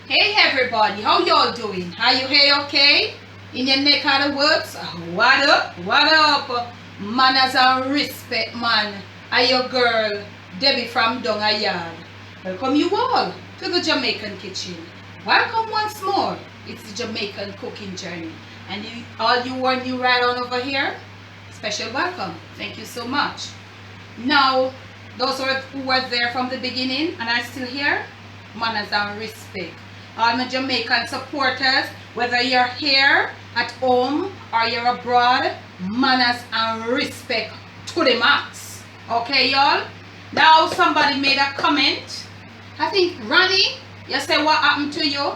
Hey everybody, how y'all doing? Are you here okay? In your neck of the woods? What up? What up? Manners and respect, man. Are your girl, Debbie from Donga Yard. Welcome you all to the Jamaican kitchen. Welcome once more. It's the Jamaican cooking journey. And all you who are new right on over here, special welcome. Thank you so much. Now, those who were there from the beginning and are still here, manners and respect. All my Jamaican supporters, whether you're here at home or you're abroad, manners and respect to the max. Okay, y'all? Now, somebody made a comment. I think, Ronnie, you say what happened to you?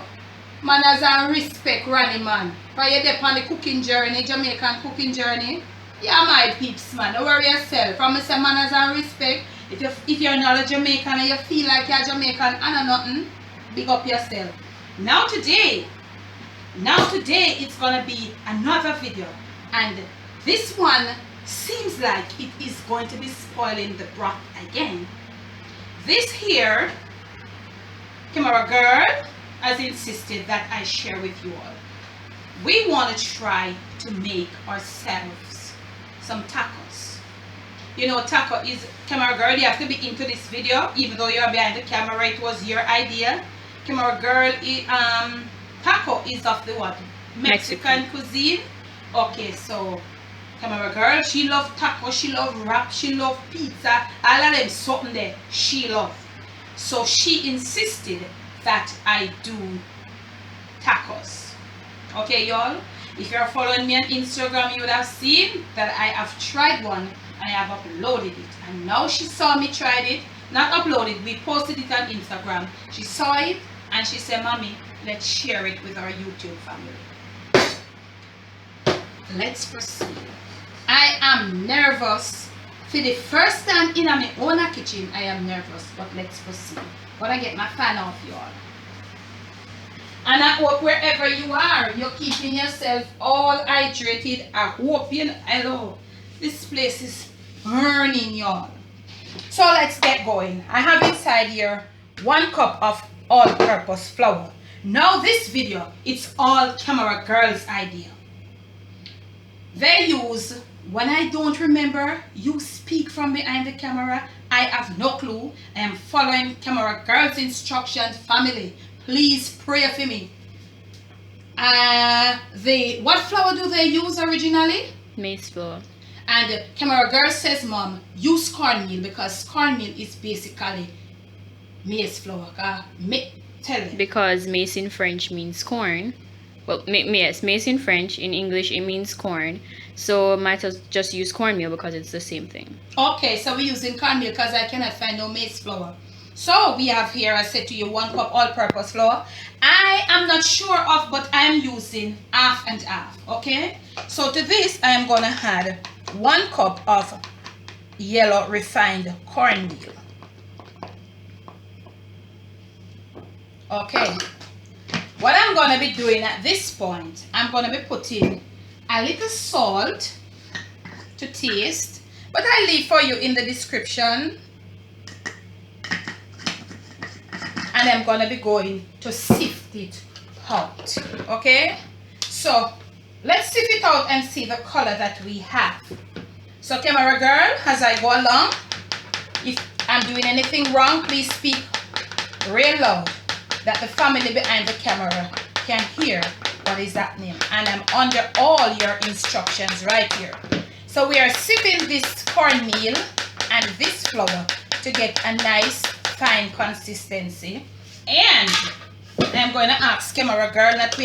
Manners and respect, Ronnie, man. Are you there on the cooking journey, Jamaican cooking journey? Yeah, my peeps, man. Don't worry yourself. From me say manners and respect. If you're not a Jamaican and you feel like you're Jamaican and nothing, big up yourself. Now today it's gonna be another video, and this one seems like it is going to be spoiling the broth again. This here, camera girl, has insisted that I share with you all. We want to try to make ourselves some tacos. You know, taco is, camera girl, you have to be into this video, even though you're behind the camera. It was your idea. Camera girl, taco is of the what? Mexican cuisine. Okay, so camera girl, she love taco, she love wrap, she love pizza, all of them something there she love. So she insisted that I do tacos. Okay, y'all, if you're following me on Instagram, you would have seen that I have tried one and I have uploaded it, and now she saw me tried it, not uploaded, we posted it on Instagram. She saw it and she said, Mommy, let's share it with our YouTube family. Let's proceed. I am nervous. For the first time in my own kitchen, I am nervous, but let's proceed. Gonna get my fan off, y'all. And I hope wherever you are, you're keeping yourself all hydrated. I hope you know. Hello. This place is burning, y'all. So let's get going. I have inside here 1 cup of all-purpose flour. Now this video, it's all camera girl's idea. They use, when I don't remember, you speak from behind the camera. I have no clue. I am following camera girl's instructions, family. Please pray for me. What flour do they use originally? Maize flour. And camera girl says, Mom, use cornmeal because cornmeal is basically maize flour. Tell me. Because maize in French means corn. Well, yes, maize in French, in English it means corn. So might as just use cornmeal because it's the same thing. Okay, so we're using cornmeal because I cannot find no maize flour. So we have here, I said to you, 1 cup all-purpose flour. I am not sure of, but I'm using half and half. Okay, so to this I am going to add 1 cup of yellow refined cornmeal. Okay, what I'm going to be doing at this point, I'm going to be putting a little salt to taste, but I leave for you in the description. And I'm going to be going to sift it out. Okay, so let's sift it out and see the color that we have. So camera girl, as I go along, if I'm doing anything wrong, please speak real loud that the family behind the camera can hear what is happening. And I'm under all your instructions right here. So we are sipping this cornmeal and this flour to get a nice fine consistency. And I'm going to ask camera girl that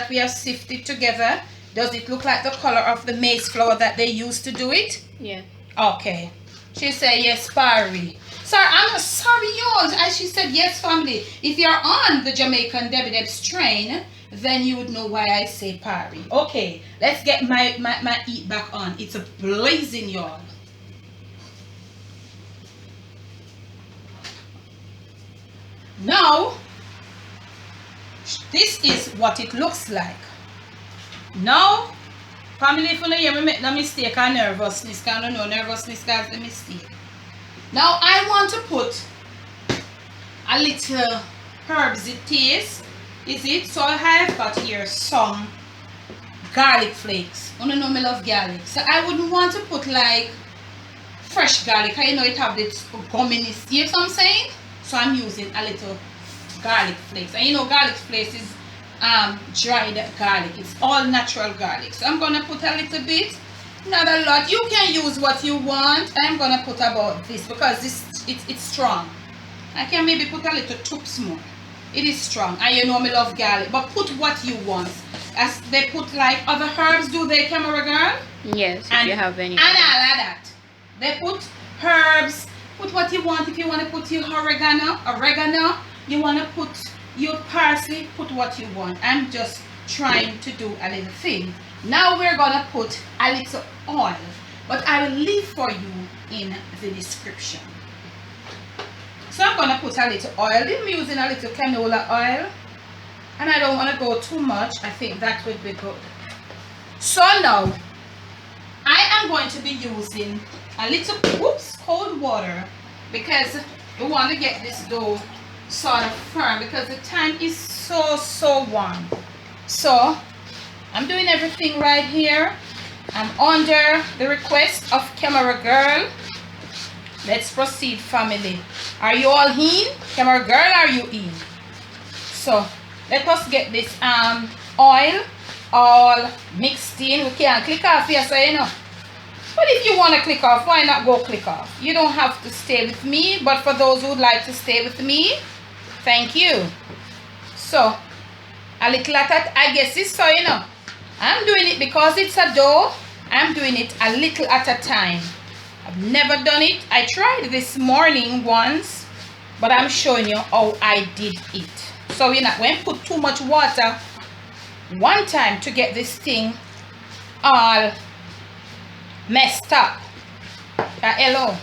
we have sifted together, does it look like the color of the maize flour that they used to do it? Yeah. Okay. She said yes, Parry. Sorry, I'm sorry, y'all. As she said yes, family. If you're on the Jamaican Debbie Deb's train, then you would know why I say Parry. Okay, let's get my heat back on. It's a blazing, y'all. Now, this is what it looks like. Now, family, if you hear me make no mistake or nervousness, because I don't know nervousness cause the mistake. Now, I want to put a little herbsy taste Is it? So I have got here some garlic flakes. I don't know me love garlic. So I wouldn't want to put like fresh garlic. I know it have this gumminess. You know what I'm saying? So I'm using a little garlic flakes. And you know garlic flakes is dried garlic. It's all natural garlic. So I'm gonna put a little bit. Not a lot. You can use what you want. I'm gonna put about this because it's strong. I can maybe put a little toops more. It is strong, and you know me love garlic, but put what you want. As they put like other herbs, do they, camera girl? Yes, if you have any. And all of that. They put herbs, put what you want. If you want to put your oregano, you want to put your parsley, put what you want. I'm just trying to do a little thing. Now we're gonna put a little oil, but I will leave for you in the description. So I'm gonna put a little oil. I'm using a little canola oil, and I don't want to go too much. I think that would be good. So now I am going to be using a little cold water because we want to get this dough sort of firm because the time is so warm. So I'm doing everything right here. I'm under the request of camera girl. Let's proceed, family. Are you all in? Camera girl, are you in? So let us get this oil all mixed in. We can't click off here, so you know. But if you want to click off, why not go click off? You don't have to stay with me, but for those who would like to stay with me, thank you. So a little at a, I guess it's so, you know. I'm doing it because it's a dough. I'm doing it a little at a time. I've never done it. I tried this morning once, but I'm showing you how I did it. So you're not going to put too much water one time to get this thing all messed up. Hello.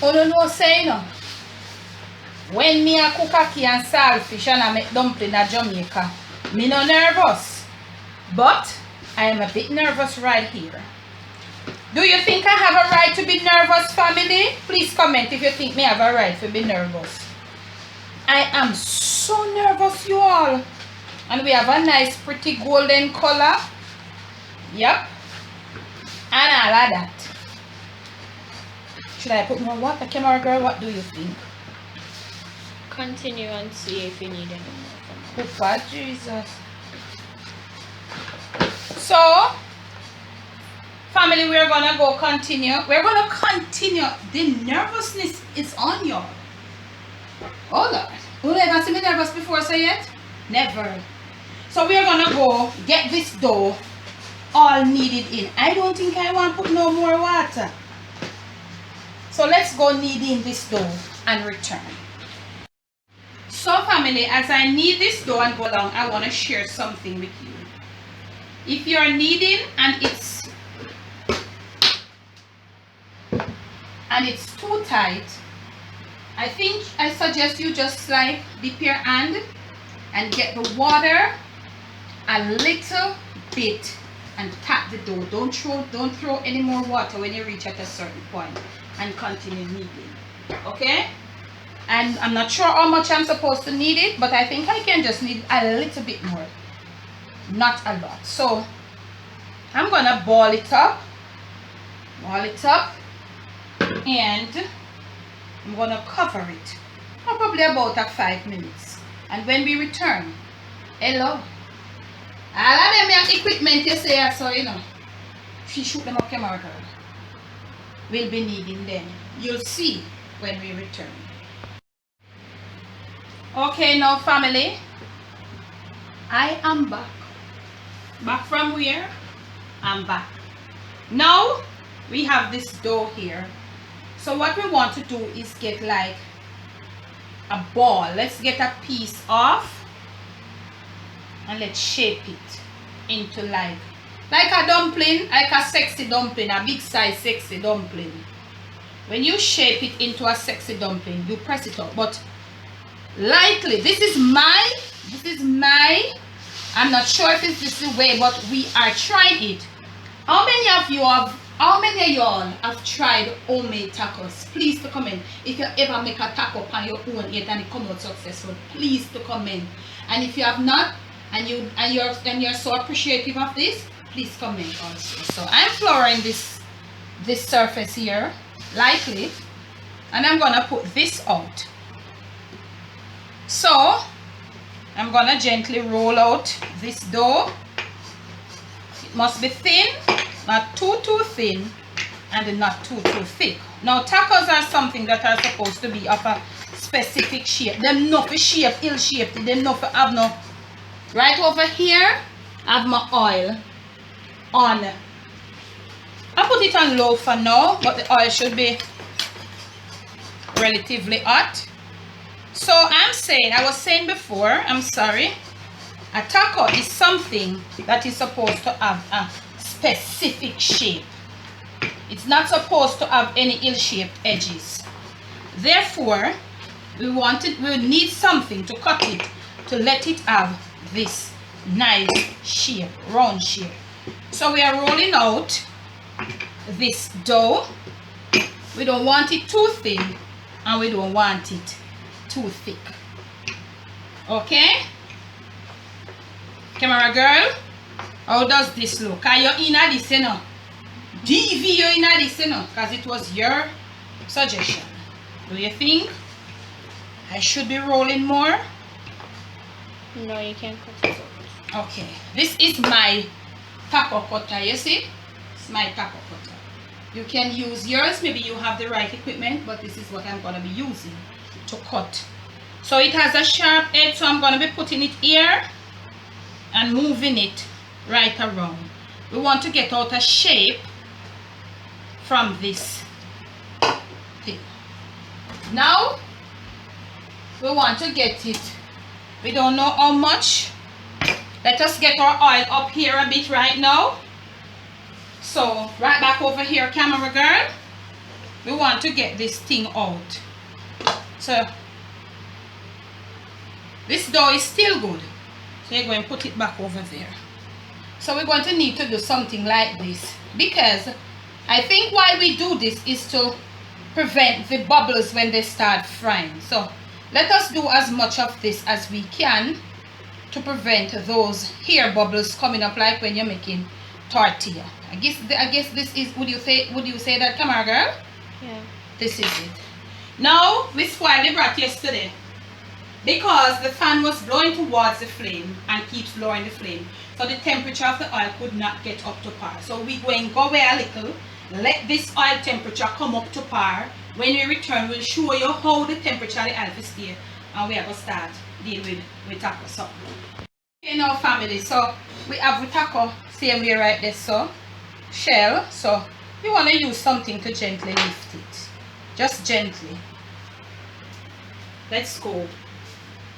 Oh no, say no. When me a cook ackee and saltfish and I make dumpling in Jamaica, me no nervous. But I am a bit nervous right here. Do you think I have a right to be nervous, family? Please comment if you think me have a right to be nervous. I am so nervous, you all. And we have a nice pretty golden color. Yep. And all of that. Should I put more water, camera girl? What do you think? Continue and see if you need any more. Oh, Jesus. So, family, we're gonna go continue. We're gonna continue. The nervousness is on you. Oh Lord. Who never seen me nervous before, say yet? Never. So we're gonna go get this dough all kneaded in. I don't think I want to put no more water. So let's go knead in this dough and return. So family, as I knead this dough and go along, I want to share something with you. If you're kneading and it's too tight, I suggest you just like dip your hand and get the water a little bit and tap the dough. Don't throw any more water when you reach at a certain point, and continue kneading. Okay? And I'm not sure how much I'm supposed to knead it, but I think I can just knead a little bit more, not a lot. So I'm gonna ball it up, and I'm gonna cover it probably about 5 minutes. And when we return, hello, all of them have equipment you say, so you know, if you shoot them up camera girl, we'll be needing them. You'll see when we return. Okay, now family, I am back. Back from where? I'm back. Now we have this dough here. So what we want to do is get like a ball. Let's get a piece off and let's shape it into like a dumpling, like a sexy dumpling, a big size sexy dumpling. When you shape it into a sexy dumpling, you press it up, but lightly. This is my, I'm not sure if it's this way, but we are trying it. How many of you have How many of y'all have tried homemade tacos? Please to comment. If you ever make a taco on your own yet and it come out successful, please to comment. And if you have not, and you're so appreciative of this, please comment also. So I'm flouring this surface here lightly, and I'm gonna put this out. So I'm gonna gently roll out this dough. It must be thin, not too thin, and not too thick. Now tacos are something that are supposed to be of a specific shape. Them not for shape, ill shaped. Them not for have no. Right over here, I have my oil on. I put it on low for now, but the oil should be relatively hot. So I was saying before, I'm sorry, a taco is something that is supposed to have a specific shape. It's not supposed to have any ill-shaped edges. Therefore, we need something to cut it to let it have this nice shape, round shape. So we are rolling out this dough. We don't want it too thin and we don't want it too thick. Okay? Camera girl, how does this look? Are you in this, you know? DV you in this, you know? Because it was your suggestion. Do you think I should be rolling more? No, you can't cut it out. Okay. This is my taco cutter, you see? It's my taco cutter. You can use yours. Maybe you have the right equipment, but this is what I'm going to be using to cut. So it has a sharp edge, so I'm going to be putting it here and moving it right around. We want to get out a shape from this thing. Now we want to get it, we don't know how much. Let us get our oil up here a bit right now. So right back over here, camera girl, we want to get this thing out. So this dough is still good, so you're going to put it back over there. So we're going to need to do something like this, because I think why we do this is to prevent the bubbles when they start frying. So let us do as much of this as we can to prevent those hair bubbles coming up like when you're making tortilla. I guess this is, would you say that, camera girl? Yeah. This is it. Now we spoiled the broth yesterday because the fan was blowing towards the flame and keeps blowing the flame, so the temperature of the oil could not get up to par. So we go and go away a little, let this oil temperature come up to par. When we return, we'll show you how the temperature of the oil will stay, and we are going to start dealing with taco. So in our family, so we have with taco same way right there, so shell. So you want to use something to gently lift it, just gently. Let's go.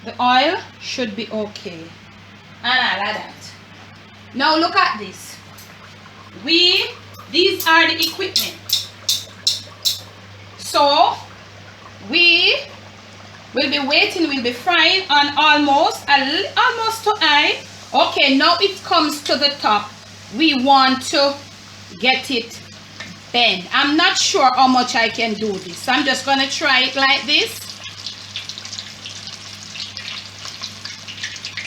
The oil should be okay, and I like that. Now look at this. These are the equipment. So we will be waiting, we'll be frying on almost to high. Okay, now it comes to the top. We want to get it bent. I'm not sure how much I can do this, so I'm just gonna try it like this.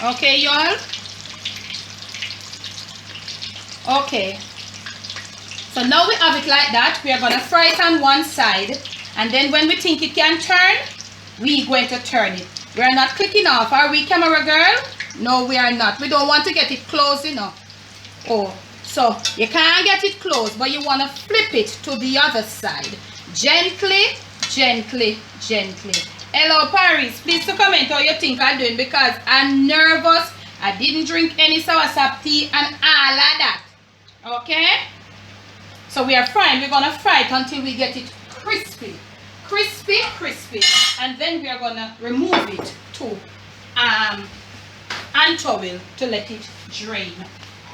Okay, y'all. Okay, so now we have it like that. We are going to fry it on one side, and then when we think it can turn, we're going to turn it. We are not clicking off, are we, camera girl? No, we are not. We don't want to get it close enough. Oh, so you can't get it close, but you want to flip it to the other side. Gently, gently, gently. Hello, Paris. Please to comment how you think I'm doing, because I'm nervous. I didn't drink any soursop tea and all of that. Okay, so we are frying. We're gonna fry it until we get it crispy, and then we are gonna remove it to hand towel to let it drain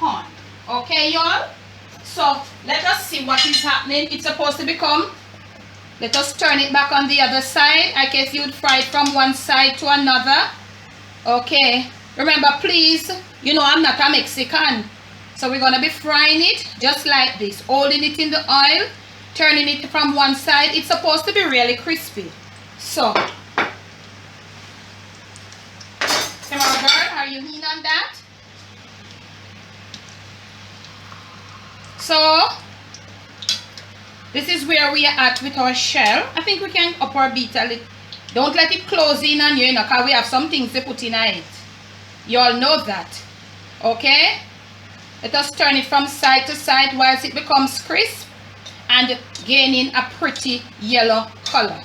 on. Okay, y'all. So let us see what is happening. It's supposed to become. Let us turn it back on the other side. I guess you'd fry it from one side to another. Okay. Remember, please. You know I'm not a Mexican. So we're going to be frying it just like this, holding it in the oil, turning it from one side. It's supposed to be really crispy. So, camera girl, are you in on that? So, this is where we are at with our shell. I think we can up our beat a little. Don't let it close in on you, because we have some things to put in it. You all know that. Okay? Let us turn it from side to side whilst it becomes crisp and gaining a pretty yellow color.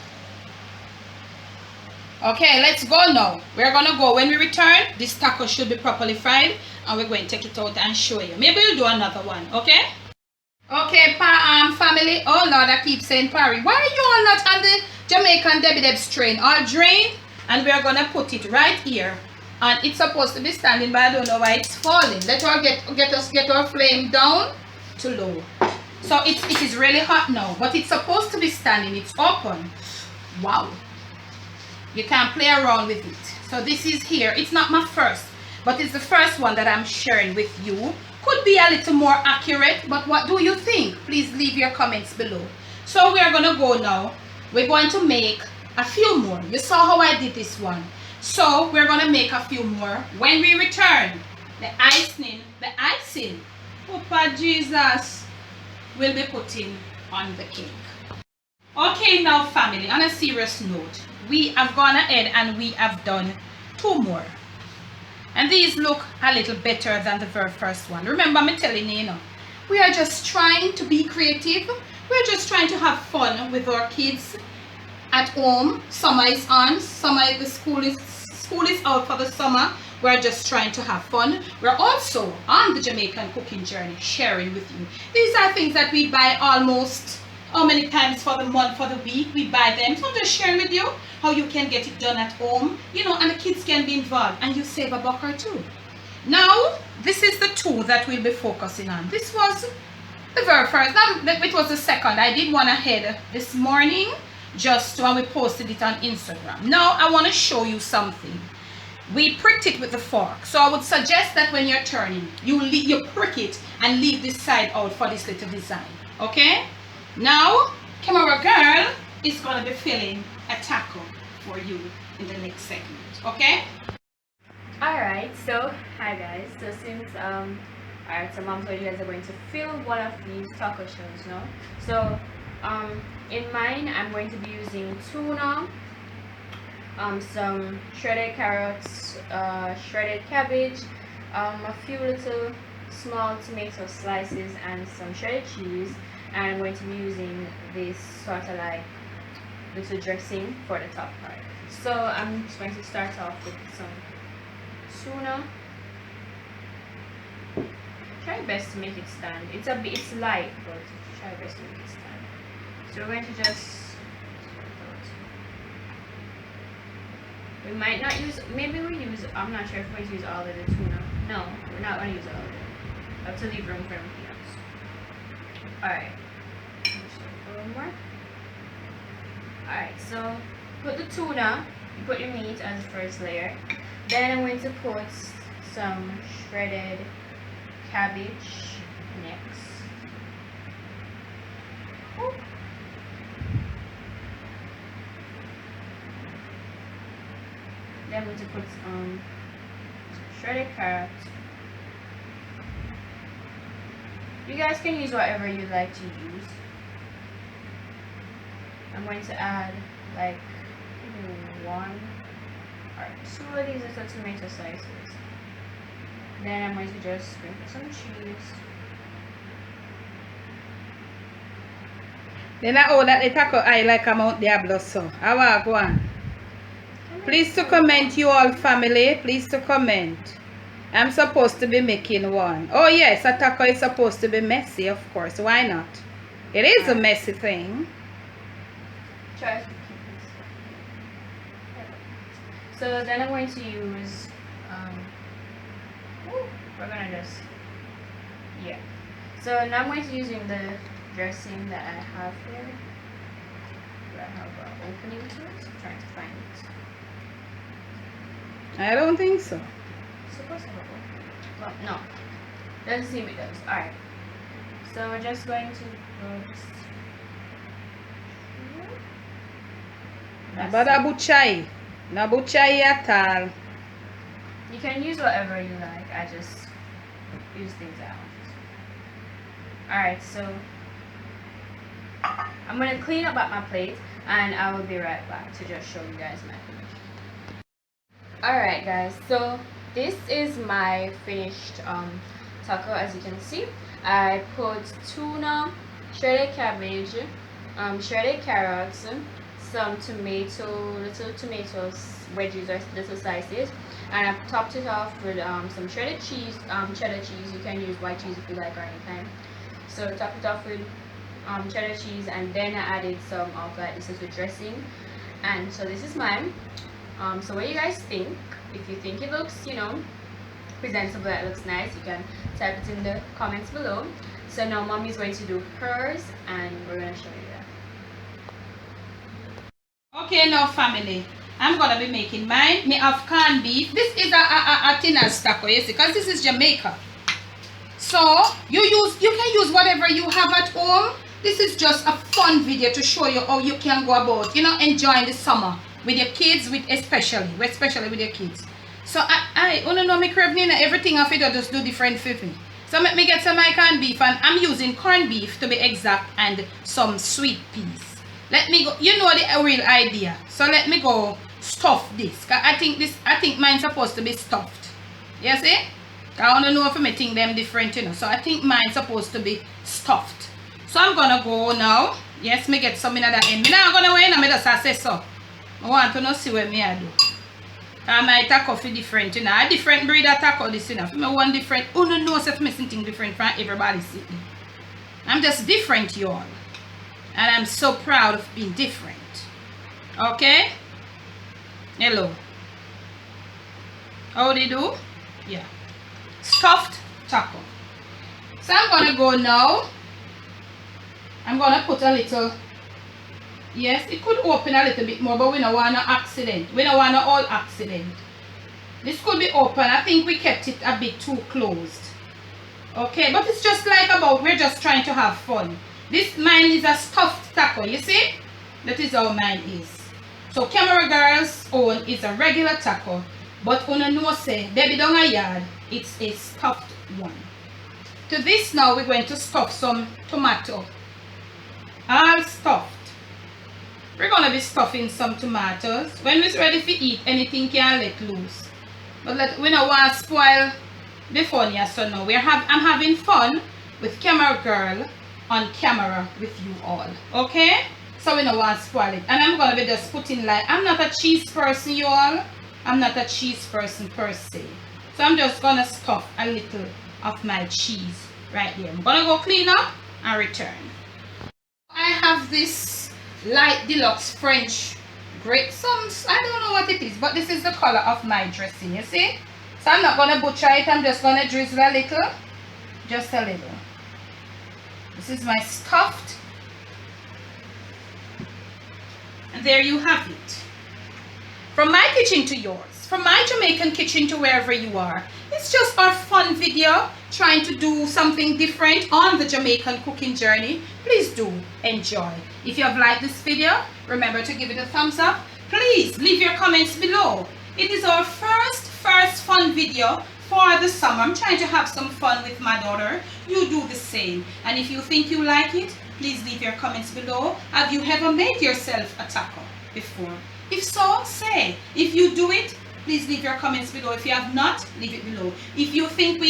Okay, let's go now. We're going to go. When we return, this taco should be properly fried, and we're going to take it out and show you. Maybe we'll do another one, okay? Okay, family. Oh Lord, I keep saying Parry. Why are you all not on the Jamaican Debbie Deb's train? All drained, and we're going to put it right here. And it's supposed to be standing, but I don't know why it's falling. Let her get our flame down to low. So it is really hot now, but it's supposed to be standing. It's open. Wow. You can't play around with it. So this is here. It's not my first, but it's the first one that I'm sharing with you. Could be a little more accurate, but what do you think? Please leave your comments below. So we are going to go now. We're going to make a few more. You saw how I did this one. So we're going to make a few more. When we return, the icing, Papa Jesus, will be putting on the cake. Okay, now family, on a serious note, we have gone ahead and we have done 2 more. And these look a little better than the very first one. Remember me telling you, we are just trying to be creative. We're just trying to have fun with our kids at home. Summer is on. The school is out for the summer. We're just trying to have fun. We're also on the Jamaican cooking journey, sharing with you. These are things that we buy almost how many times for the month, for the week, we buy them. So I'm just sharing with you how you can get it done at home, and the kids can be involved, and you save a buck or two. Now, this is the 2 that we'll be focusing on. This was the very first, it was the second. I did one ahead this morning, just when we posted it on Instagram. Now, I want to show you something. We pricked it with the fork. So I would suggest that when you're turning, you prick it and leave this side out for this little design. Okay? Now, camera girl is going to be filling a taco for you in the next segment. Okay? Alright, so hi guys. So since alright, so mom told you guys are going to film one of these taco shells now. So in mine I'm going to be using tuna, some shredded carrots, shredded cabbage, a few little small tomato slices, and some shredded cheese. And I'm going to be using this sort of like little dressing for the top part. So I'm just going to start off with some tuna. Try best to make it stand. It's light, but try best to make it stand. So we're going to just, we might not use, maybe we use, I'm not sure if we're going to use all of the tuna. No, we're not going to use all of it. I have to leave room for everything else. Alright. A little more. Alright, so put the tuna, you put your meat as the first layer. Then I'm going to put some shredded cabbage next. Ooh. Then I'm going to put some shredded carrots. You guys can use whatever you like to use. I'm going to add like 1 or 2 of these little tomato slices. Then I'm going to just sprinkle some cheese. Then I that the taco I like Mount Diablo, so I will go on. Please to comment, you all family. Please to comment. I'm supposed to be making one. Oh yes, a taco is supposed to be messy, of course. Why not? It is a messy thing. Try to keep this. So then I'm going to use, we're gonna just, yeah. So now I'm going to be using the dressing that I have here. Do I have an opening to it? I'm trying to find it. I don't think so. It's supposed to have an opening. Well, no. Doesn't seem it does. Alright. So we're just going to put... Bada buchai. Na buchai at all. You can use whatever you like. I just use things out. Alright, so I'm going to clean up at my plate and I will be right back to just show you guys my finish. Alright guys, so this is my finished taco. As you can see, I put tuna, shredded cabbage, shredded carrots, some little tomatoes, wedges or little slices, and I topped it off with some shredded cheese, cheddar cheese. You can use white cheese if you like or anything. So top it off with cheddar cheese, and then I added some of like this is the dressing. And so this is mine. So what do you guys think? If you think it looks, you know, presentable, it looks nice, you can type it in the comments below. So now mommy's going to do hers and we're going to show you that. Okay, now family, I'm gonna be making mine. Me have corned beef. This is a Tina's taco, you see, because this is Jamaica. So you can use whatever you have at home. This is just a fun video to show you how you can go about, you know, enjoying the summer with your kids, especially with your kids. So I don't know, me craving everything I feel just do different for me. So let me get some my corned beef, and I'm using corned beef to be exact, and some sweet peas. Let me go, you know the real idea. So let me go stuff this. Cause I think mine's supposed to be stuffed. You see? I don't know if I think them different, you know. So I think mine's supposed to be stuffed. So I'm gonna go now. Yes, me get some in that end. Me not gonna wait, I just say so. I want to know see what me I do. My taco feel different, you know. A different breed of taco this, you know. Me one different. Oh no, no, if me something different from everybody sitting. I'm just different, y'all. And I'm so proud of being different. Okay? Hello. How they do? Yeah. Stuffed taco. So I'm gonna go now. I'm gonna put a little. Yes, it could open a little bit more, but we don't want no accident. We don't want no all accident. This could be open. I think we kept it a bit too closed. Okay, but it's just like about, we're just trying to have fun. This mine is a stuffed taco, you see? That is how mine is. So camera girl's own is a regular taco, but on a no say, baby down a yard, it's a stuffed one. To this now, we're going to stuff some tomato. All stuffed. We're going to be stuffing some tomatoes. When we're ready to eat, anything can let loose. But we don't want to spoil the fun, yeah, so now I'm having fun with camera girl on camera with you all. Okay? So we don't want to spoil it. And I'm going to be just putting like, I'm not a cheese person, you all. I'm not a cheese person per se. So I'm just going to stuff a little of my cheese right here. I'm going to go clean up and return. I have this light deluxe French grape. I don't know what it is, but this is the color of my dressing, you see? So I'm not going to butcher it. I'm just going to drizzle a little. Just a little. This is my stuffed. And there you have it. From my kitchen to yours. From my Jamaican kitchen to wherever you are. It's just our fun video trying to do something different on the Jamaican cooking journey. Please do enjoy. If you have liked this video, remember to give it a thumbs up. Please leave your comments below. It is our first fun video for the summer. I'm trying to have some fun with my daughter. You do the same. And if you think you like it, please leave your comments below. Have you ever made yourself a taco before? If so, say. If you do it, please leave your comments below. If you have not, leave it below. If you think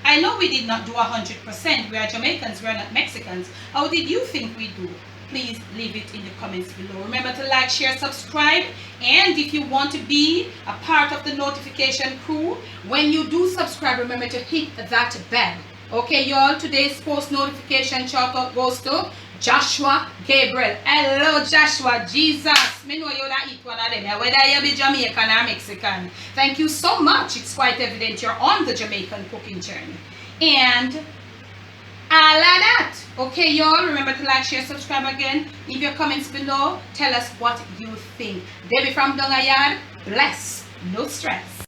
I know we did not do 100%. We are Jamaicans, we are not Mexicans. How did you think we do? Please leave it in the comments below. Remember to like, share, subscribe. And if you want to be a part of the notification crew, when you do subscribe, remember to hit that bell. Okay, y'all, today's post notification shout out goes to Joshua Gabriel. Hello, Joshua. Jesus. Me know you don't eat one of them, whether you be Jamaican or Mexican. Thank you so much. It's quite evident you're on the Jamaican cooking journey. And all of that. Okay, y'all, remember to like, share, subscribe again. Leave your comments below. Tell us what you think. Debbie from Dongayard. Bless. No stress.